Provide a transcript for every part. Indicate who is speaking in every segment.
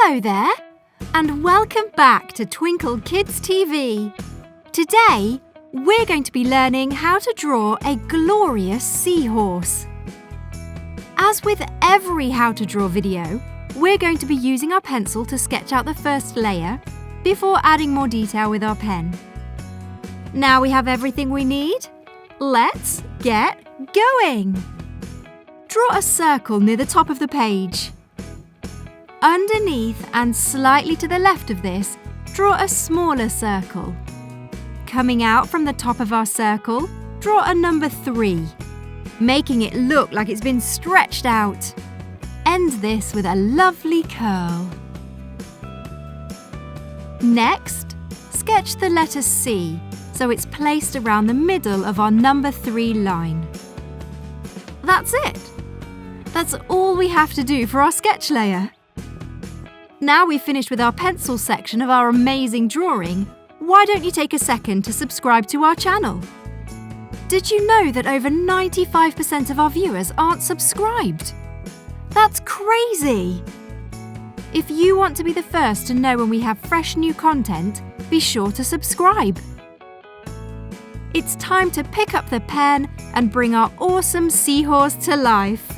Speaker 1: Hello there, and welcome back to Twinkl Kids TV. Today, we're going to be learning how to draw a glorious seahorse. As with every how to draw video, we're going to be using our pencil to sketch out the first layer before adding more detail with our pen. Now we have everything we need. Let's get going. Draw a circle near the top of the page. Underneath and slightly to the left of this, draw a smaller circle. Coming out from the top of our circle, draw a number 3, making it look like it's been stretched out. End this with a lovely curl. Next, sketch the letter C so it's placed around the middle of our number 3 line. That's it. That's all we have to do for our sketch layer. Now we've finished with our pencil section of our amazing drawing, why don't you take a second to subscribe to our channel? Did you know that over 95% of our viewers aren't subscribed? That's crazy! If you want to be the first to know when we have fresh new content, be sure to subscribe. It's time to pick up the pen and bring our awesome seahorse to life.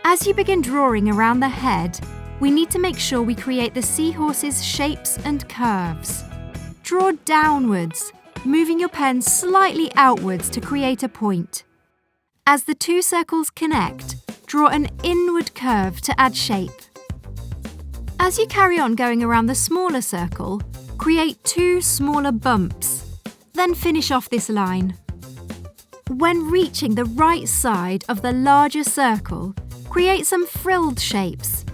Speaker 1: As you begin drawing around the head, we need to make sure we create the seahorse's shapes and curves. Draw downwards, moving your pen slightly outwards to create a point. As the two circles connect, draw an inward curve to add shape. As you carry on going around the smaller circle, create 2 smaller bumps, then finish off this line. When reaching the right side of the larger circle, create some frilled shapes,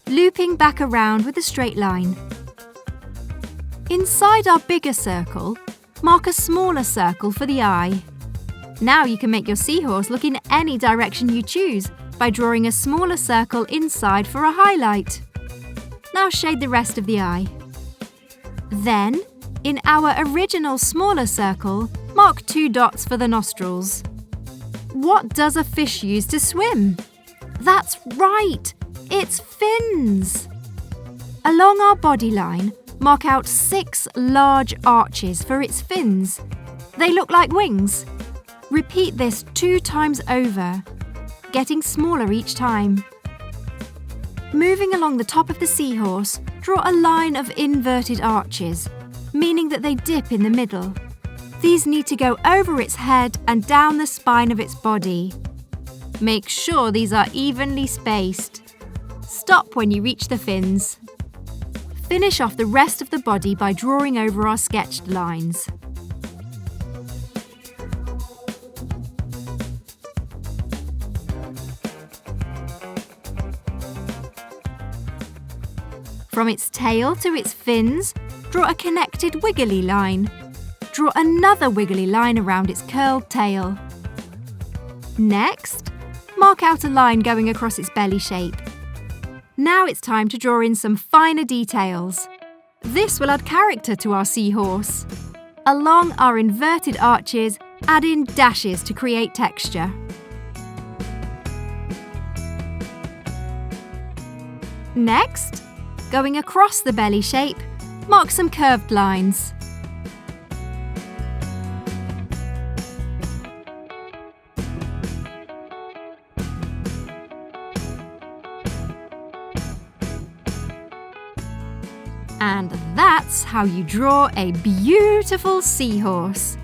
Speaker 1: looping back around with a straight line. Inside our bigger circle, mark a smaller circle for the eye. Now you can make your seahorse look in any direction you choose by drawing a smaller circle inside for a highlight. Now shade the rest of the eye. Then, in our original smaller circle, mark 2 dots for the nostrils. What does a fish use to swim? That's right! It's fins! Along our body line, mark out 6 large arches for its fins. They look like wings. Repeat this 2 times over, getting smaller each time. Moving along the top of the seahorse, draw a line of inverted arches, meaning that they dip in the middle. These need to go over its head and down the spine of its body. Make sure these are evenly spaced. Stop when you reach the fins. Finish off the rest of the body by drawing over our sketched lines. From its tail to its fins, draw a connected wiggly line. Draw another wiggly line around its curled tail. Next, mark out a line going across its belly shape. Now it's time to draw in some finer details. This will add character to our seahorse. Along our inverted arches, add in dashes to create texture. Next, going across the belly shape, mark some curved lines. And that's how you draw a beautiful seahorse.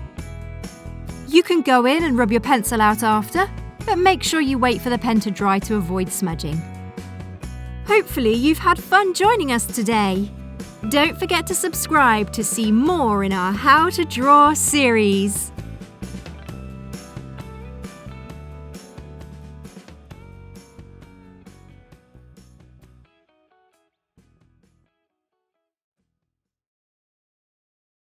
Speaker 1: You can go in and rub your pencil out after, but make sure you wait for the pen to dry to avoid smudging. Hopefully you've had fun joining us today. Don't forget to subscribe to see more in our How to Draw series.